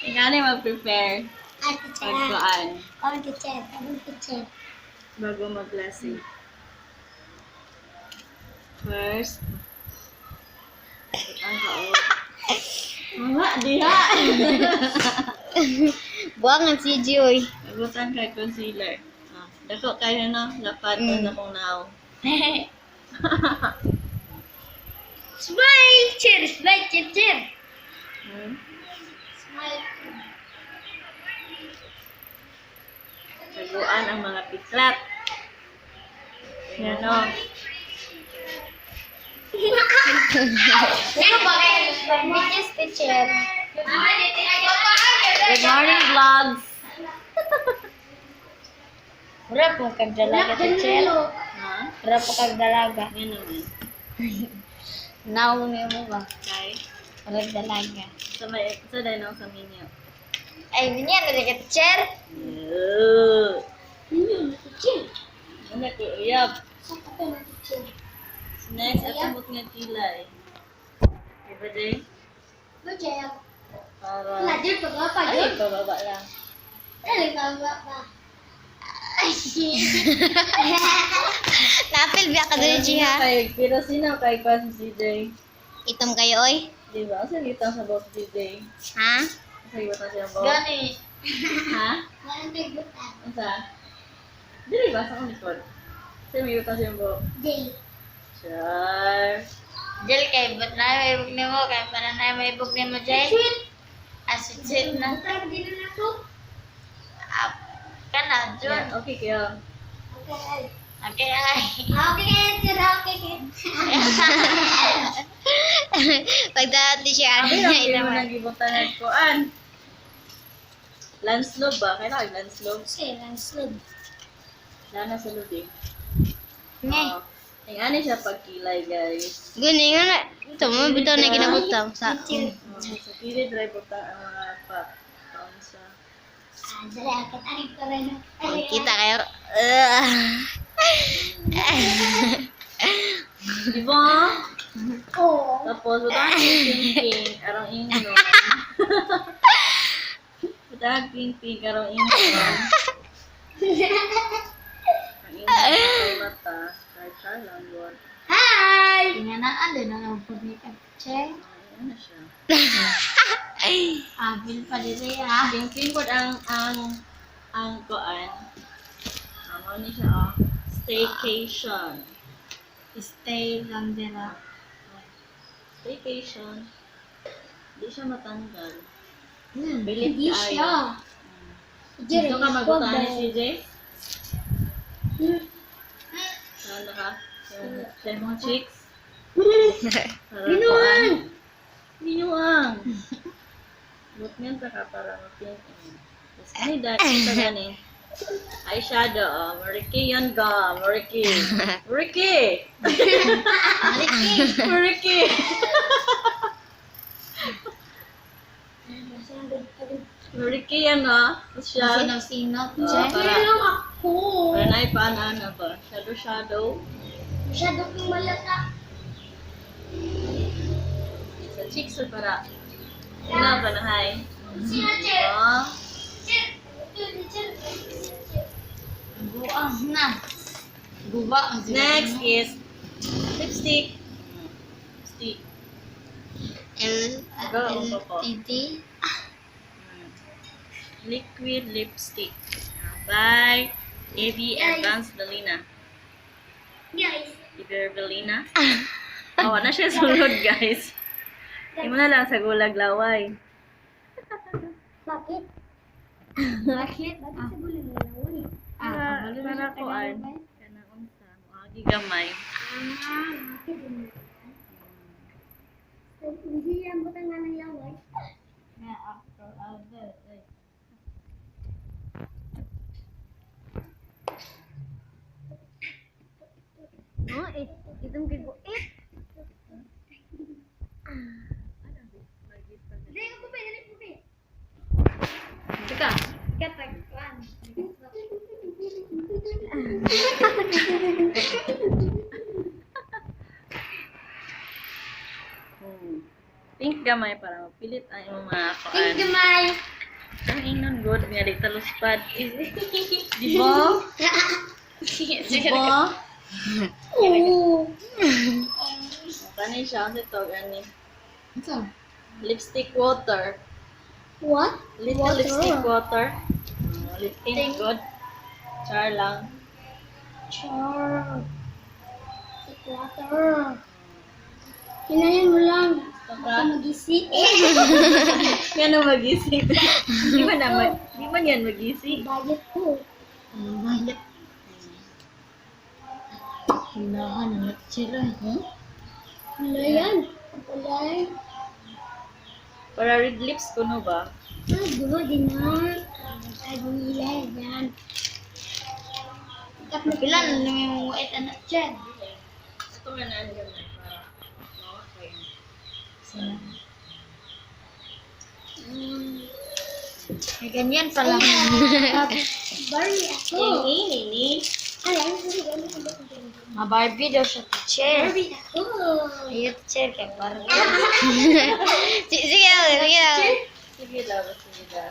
Ikaw na mag-prepare. Pagkuan. Bago mag-lasing. First, ang kaot. Mga, diha! Buangan si Joy. Nagutan kay concealer. Dako kayo no, lapat na kong now. Smile, cheer, smile, cheer, cheer. Smile. Saguan ang mga piklat. Ayan o. Ano ba kayo? Bitches, teacher. Good morning, vlogs! Mura po kag dalaga, teacher. Ha? Mura po kag dalaga. Yan naman. Naumi mo ba? Okay. Mura dalaga. Sa dahil nang sa minyo. Ay, niya dalaga, teacher. Yoo! Ano ko, uyab. Next, atamot nga kilay. Diba, Jay? Para... Ay, pababa lang. Napil biya ka doon, Jiha. Pero sino kay pa si CJ? Itom kayo, oy. Diba? Asa kita sa box CJ? Ha? Asa kita siya box? Gani. Ha? Asa? Dili ba? Sa kong likod? Asa may kita siya box? Char. Jel, kay ba't na may ibog ni mo? Kaya para na may ibog ni mo, Jay? Sweet na. Kana, Jun. Yeah, okay kayo. Okay, ay. Pagdati siya, Ay, ang mo nang gibutan ko an. Landslob ba? Kaya na landslob? Lana sa lubig. Ngay. Ang ani siya pagkilay, guys. Guni nga na. Ito mo, bitaw na ginabutaw sa... Sa kilid, drive po ang mga paong sa... Kita kayo. Diba? Tapos, butang pink-pink, arang ingnon. Butang pink-pink, arang ingnon. Ang ingnon sa mata. Kahit siya lang yun. Hi! Tinganaan din ang upod ni Kapche. Ano siya? Abil pa din siya. Pink-pink po ang kuan. Ano ni siya, staycation. Stay lang dira. Staycation. Hindi siya matanggal. Bilit Bilit siya. Dito ka magutaan ni CJ? Ano ka? Sa mga chicks? Binuang! Binuang! But ngayon ka para mag-pink. Tapos ay dahil ito gani. Eyeshadow, oh. Mariki yun ka. Mariki. Mariki! Mariki! Mariki yan, oh. Siya. Sino-sino. Para na ipaana ba? Shadow. Masyado kong malata. Sa cheeks o para. Una ba na hay? Sino, Che? Oh. Buang na. Guba ang Next is lipstick. Stick. T. Liquid lipstick by AB Advanced Belina. Guys. Belina. Oh, na siya sulod, guys. Hindi mo na lang sa gulag laway. Bakit? Bakit? Para kuan. Kana unsa, moagi gamay. Hindi yan buta nga ng laway. Na after other. Oh, itong kiguit. Dali ko pa. Teka. Katagpan. Pink gamay para mapilit ang imong mga Thank kuan. you, Mai. Ang ingnon good nga di taluspad. Di ba? Di ba? Oo. Kani siya ang ito gani. Ito. Lipstick water. What? Little lipstick water. Lip tint good. Char lang. Char. Water. Hinayan mo lang. Baka magising. Yan ang magising. Di man yan magising. Bayad ko. Bayad. Hinahan na sila. Wala yan. Wala yan. Para red lips kuno ba? Ah, dulo din na. Ay, nila yan. Kapilan, yung white anak dyan. Ito nga naan gamay. Okay. Ay, ganyan pala. Barbie ako. Nini. Ay, Ma-Barbie daw siya, teacher. Barbie ako. Ayaw, teacher, kay Barbie. Sige, sige. Sige daw, sige daw.